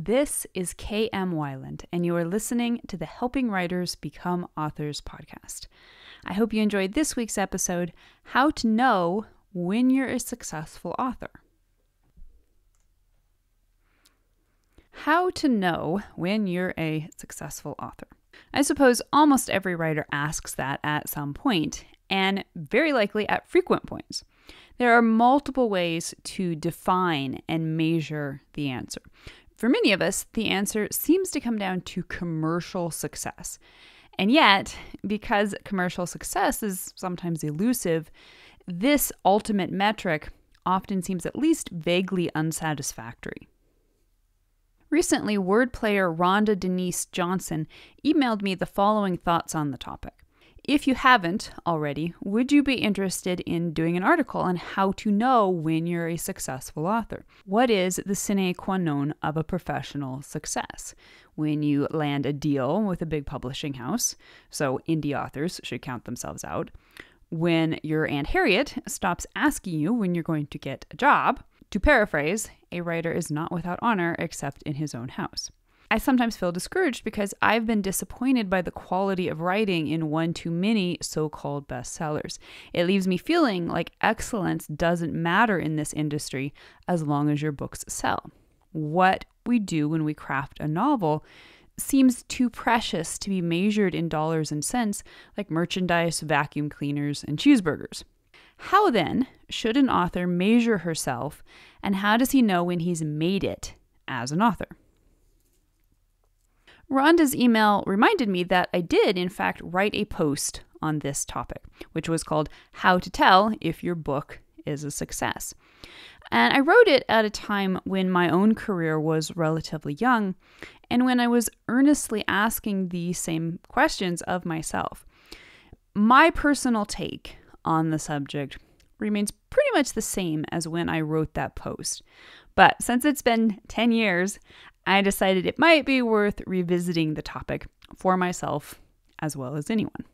This is K.M. Weiland, and you are listening to the Helping Writers Become Authors podcast. I hope you enjoyed this week's episode, How to Know When You're a Successful Author. How to know when you're a successful author. I suppose almost every writer asks that at some point, and very likely at frequent points. There are multiple ways to define and measure the answer. For many of us, the answer seems to come down to commercial success. And yet, because commercial success is sometimes elusive, this ultimate metric often seems at least vaguely unsatisfactory. Recently, word player Rhonda Denise Johnson emailed me the following thoughts on the topic. If you haven't already, would you be interested in doing an article on how to know when you're a successful author? What is the sine qua non of a professional success? When you land a deal with a big publishing house, so indie authors should count themselves out. When your Aunt Harriet stops asking you when you're going to get a job. To paraphrase, a writer is not without honor except in his own house. I sometimes feel discouraged because I've been disappointed by the quality of writing in one too many so-called bestsellers. It leaves me feeling like excellence doesn't matter in this industry as long as your books sell. What we do when we craft a novel seems too precious to be measured in dollars and cents, like merchandise, vacuum cleaners, and cheeseburgers. How then should an author measure herself, and how does he know when he's made it as an author? Rhonda's email reminded me that I did, in fact, write a post on this topic, which was called How to Tell If Your Book is a Success. And I wrote it at a time when my own career was relatively young and when I was earnestly asking the same questions of myself. My personal take on the subject remains pretty much the same as when I wrote that post. But since it's been 10 years, I decided it might be worth revisiting the topic for myself as well as anyone.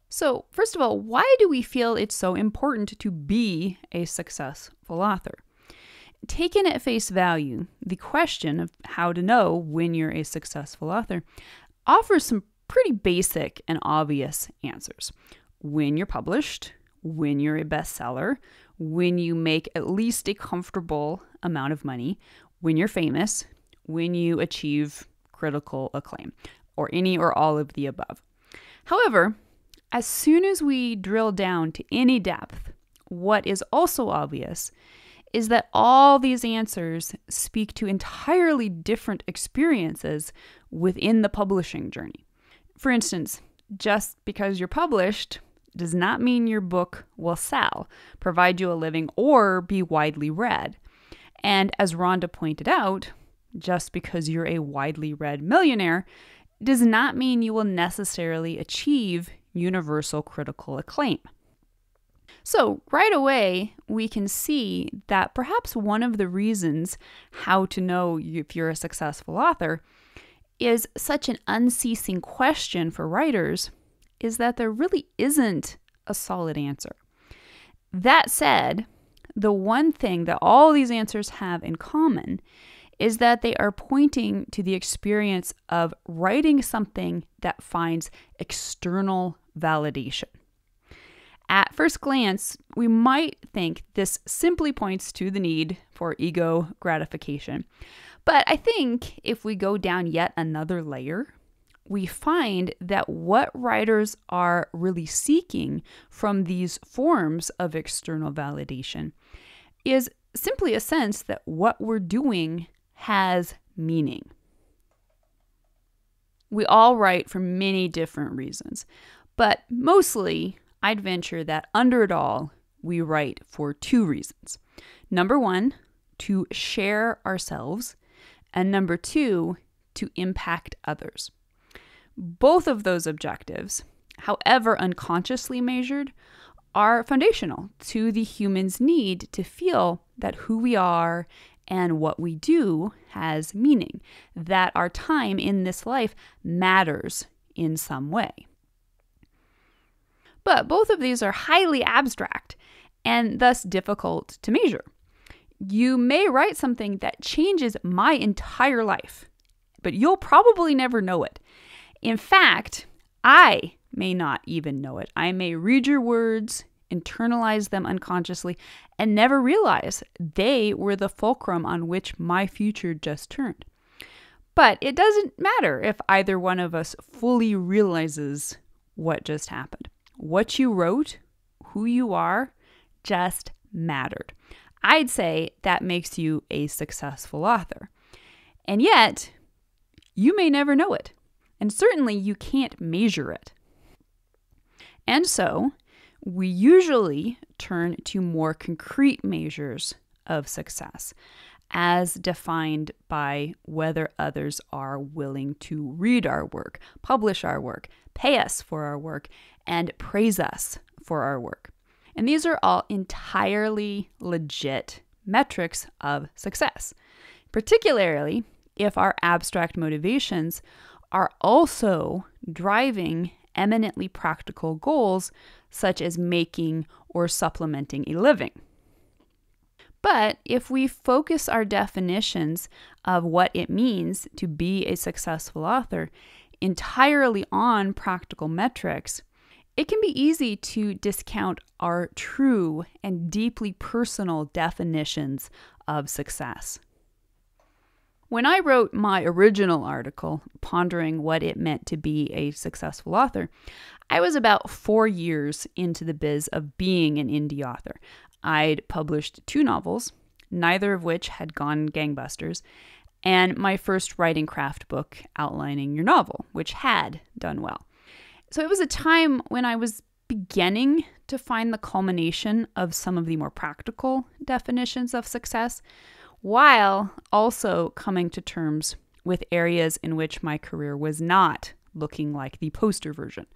So, first of all, why do we feel it's so important to be a successful author? Taken at face value, the question of how to know when you're a successful author offers some pretty basic and obvious answers. When you're published, when you're a bestseller, when you make at least a comfortable amount of money, when you're famous, when you achieve critical acclaim, or any or all of the above. However, as soon as we drill down to any depth, what is also obvious is that all these answers speak to entirely different experiences within the publishing journey. For instance, just because you're published does not mean your book will sell, provide you a living, or be widely read. And as Rhonda pointed out, just because you're a widely read millionaire does not mean you will necessarily achieve universal critical acclaim. So right away, we can see that perhaps one of the reasons how to know if you're a successful author is such an unceasing question for writers is that there really isn't a solid answer. That said, the one thing that all these answers have in common is that they are pointing to the experience of writing something that finds external validation. At first glance, we might think this simply points to the need for ego gratification. But I think if we go down yet another layer, we find that what writers are really seeking from these forms of external validation is simply a sense that what we're doing has meaning. We all write for many different reasons, but mostly I'd venture that under it all, we write for two reasons. Number one, to share ourselves, and number two, to impact others. Both of those objectives, however unconsciously measured, are foundational to the human's need to feel that who we are and what we do has meaning, that our time in this life matters in some way. But both of these are highly abstract and thus difficult to measure. You may write something that changes my entire life, but you'll probably never know it. In fact, I may not even know it. I may read your words, internalize them unconsciously, and never realize they were the fulcrum on which my future just turned. But it doesn't matter if either one of us fully realizes what just happened. What you wrote, who you are, just mattered. I'd say that makes you a successful author. And yet, you may never know it. And certainly you can't measure it. And so, we usually turn to more concrete measures of success, as defined by whether others are willing to read our work, publish our work, pay us for our work, and praise us for our work. And these are all entirely legit metrics of success, particularly if our abstract motivations are also driving eminently practical goals such as making or supplementing a living. But if we focus our definitions of what it means to be a successful author entirely on practical metrics, it can be easy to discount our true and deeply personal definitions of success. When I wrote my original article, pondering what it meant to be a successful author, I was about 4 years into the biz of being an indie author. I'd published 2 novels, neither of which had gone gangbusters, and my first writing craft book, Outlining Your Novel, which had done well. So it was a time when I was beginning to find the culmination of some of the more practical definitions of success, while also coming to terms with areas in which my career was not looking like the poster version.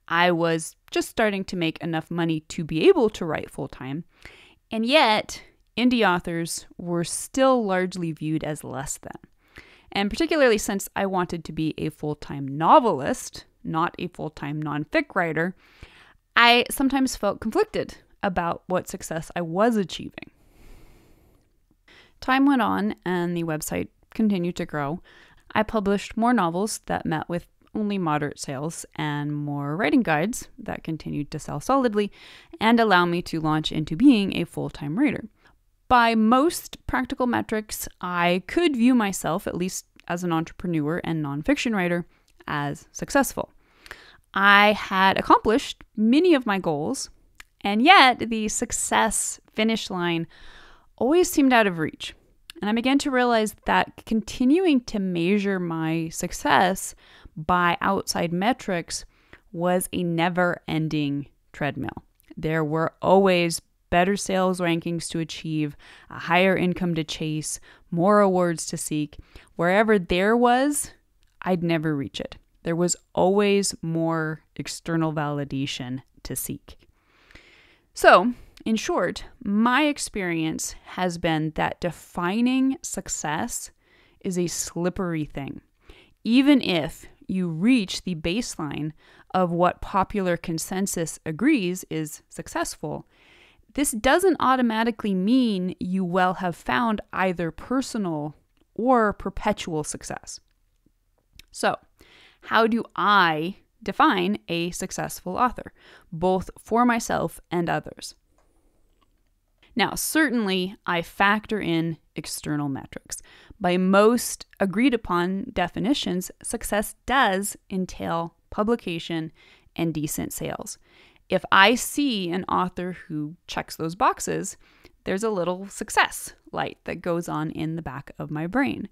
I was just starting to make enough money to be able to write full-time, and yet indie authors were still largely viewed as less than. And particularly since I wanted to be a full-time novelist, not a full-time nonfic writer, I sometimes felt conflicted about what success I was achieving. Time went on and the website continued to grow. I published more novels that met with only moderate sales and more writing guides that continued to sell solidly and allow me to launch into being a full-time writer. By most practical metrics, I could view myself, at least as an entrepreneur and nonfiction writer, as successful. I had accomplished many of my goals, and yet the success finish line always seemed out of reach. And I began to realize that continuing to measure my success by outside metrics was a never-ending treadmill. There were always better sales rankings to achieve, a higher income to chase, more awards to seek. Wherever there was, I'd never reach it. There was always more external validation to seek. So, in short, my experience has been that defining success is a slippery thing. Even if you reach the baseline of what popular consensus agrees is successful, this doesn't automatically mean you will have found either personal or perpetual success. So, how do I define a successful author, both for myself and others? Now, certainly, I factor in external metrics. By most agreed upon definitions, success does entail publication and decent sales. If I see an author who checks those boxes, there's a little success light that goes on in the back of my brain.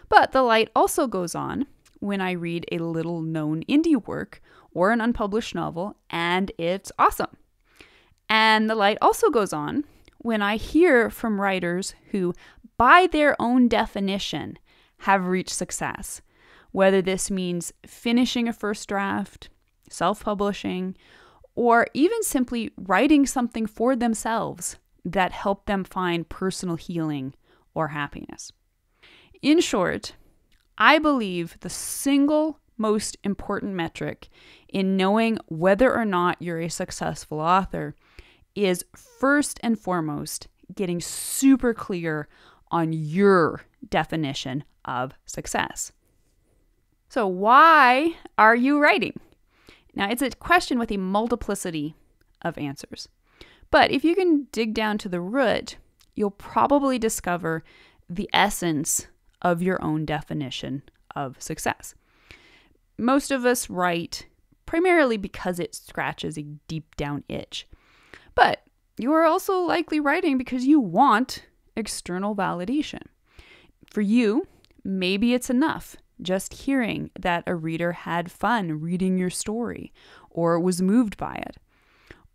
But the light also goes on when I read a little known indie work or an unpublished novel and it's awesome. And the light also goes on when I hear from writers who, by their own definition, have reached success, whether this means finishing a first draft, self-publishing, or even simply writing something for themselves that helped them find personal healing or happiness. In short, I believe the single most important metric in knowing whether or not you're a successful author is first and foremost getting super clear on your definition of success. So why are you writing? Now, it's a question with a multiplicity of answers. But if you can dig down to the root, you'll probably discover the essence of your own definition of success. Most of us write primarily because it scratches a deep down itch. But you are also likely writing because you want external validation. For you, maybe it's enough just hearing that a reader had fun reading your story or was moved by it.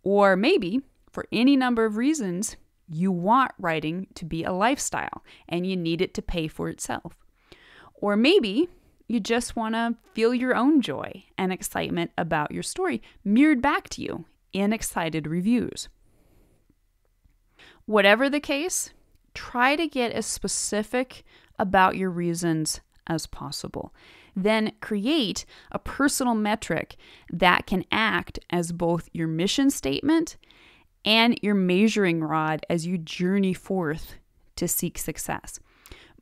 Or maybe, for any number of reasons, you want writing to be a lifestyle and you need it to pay for itself. Or maybe you just want to feel your own joy and excitement about your story mirrored back to you in excited reviews. Whatever the case, try to get as specific about your reasons as possible. Then create a personal metric that can act as both your mission statement and your measuring rod as you journey forth to seek success.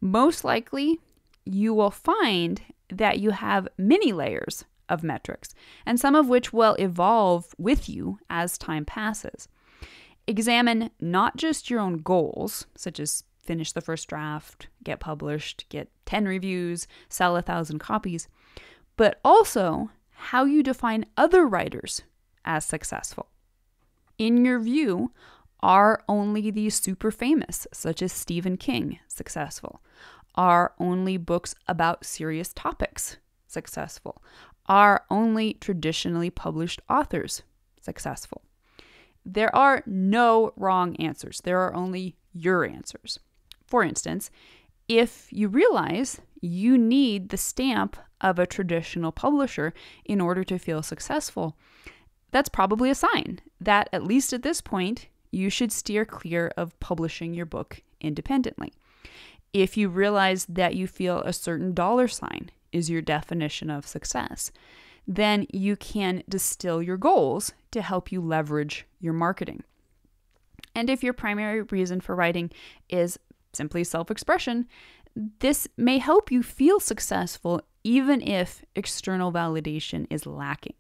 Most likely, you will find that you have many layers of metrics, and some of which will evolve with you as time passes. Examine not just your own goals, such as finish the first draft, get published, get 10 reviews, sell 1,000 copies, but also how you define other writers as successful. In your view, are only the super famous, such as Stephen King, successful? Are only books about serious topics successful? Are only traditionally published authors successful? There are no wrong answers. There are only your answers. For instance, if you realize you need the stamp of a traditional publisher in order to feel successful, that's probably a sign that, at least at this point, you should steer clear of publishing your book independently. If you realize that you feel a certain dollar sign is your definition of success, then you can distill your goals to help you leverage your marketing. And if your primary reason for writing is simply self-expression, this may help you feel successful even if external validation is lacking.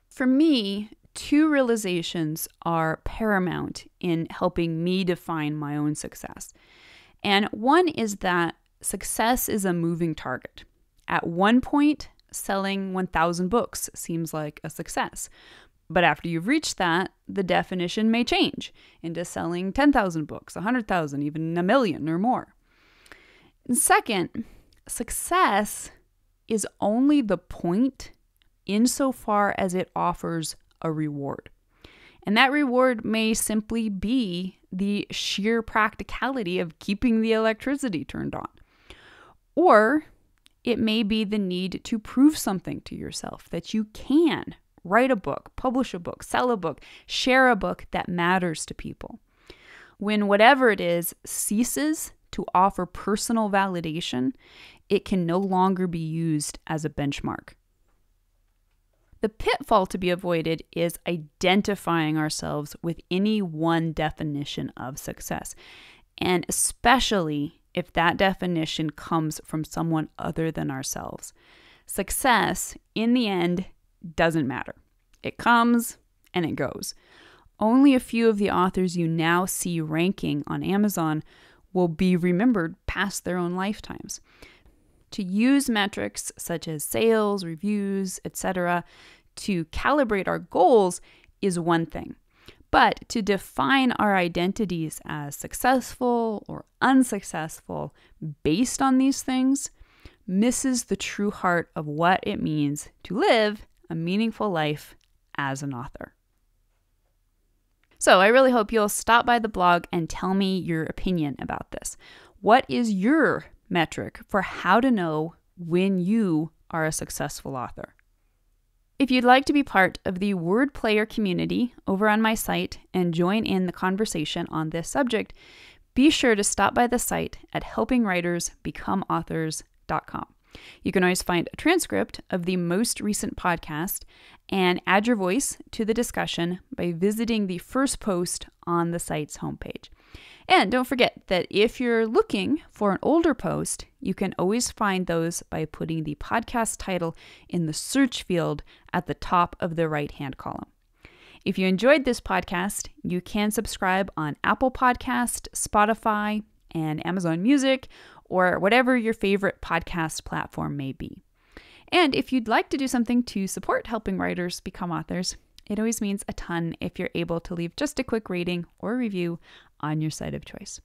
For me, two realizations are paramount in helping me define my own success. And one is that success is a moving target. At one point, selling 1,000 books seems like a success. But after you've reached that, the definition may change into selling 10,000 books, 100,000, even 1,000,000 or more. And second, success is only the point insofar as it offers a reward. And that reward may simply be the sheer practicality of keeping the electricity turned on. Or it may be the need to prove something to yourself, that you can write a book, publish a book, sell a book, share a book that matters to people. When whatever it is ceases to offer personal validation, it can no longer be used as a benchmark. The pitfall to be avoided is identifying ourselves with any one definition of success, and especially if that definition comes from someone other than ourselves. Success, in the end, doesn't matter. It comes and it goes. Only a few of the authors you now see ranking on Amazon will be remembered past their own lifetimes. To use metrics such as sales, reviews, etc., to calibrate our goals is one thing. But to define our identities as successful or unsuccessful based on these things misses the true heart of what it means to live a meaningful life as an author. So I really hope you'll stop by the blog and tell me your opinion about this. What is your metric for how to know when you are a successful author? If you'd like to be part of the Word Player community over on my site and join in the conversation on this subject, be sure to stop by the site at helpingwritersbecomeauthors.com. You can always find a transcript of the most recent podcast and add your voice to the discussion by visiting the first post on the site's homepage. And don't forget that if you're looking for an older post, you can always find those by putting the podcast title in the search field at the top of the right-hand column. If you enjoyed this podcast, you can subscribe on Apple Podcast, Spotify, and Amazon Music, or whatever your favorite podcast platform may be. And if you'd like to do something to support helping writers become authors, it always means a ton if you're able to leave just a quick rating or review on your site of choice.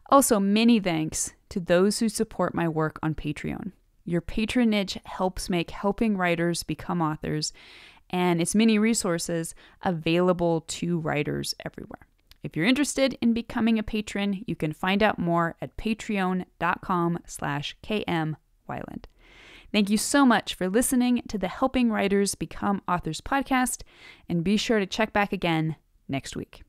Also, many thanks to those who support my work on Patreon. Your patronage helps make helping writers become authors and its many resources available to writers everywhere. If you're interested in becoming a patron, you can find out more at patreon.com/KMWeiland. Thank you so much for listening to the Helping Writers Become Authors podcast, and be sure to check back again next week.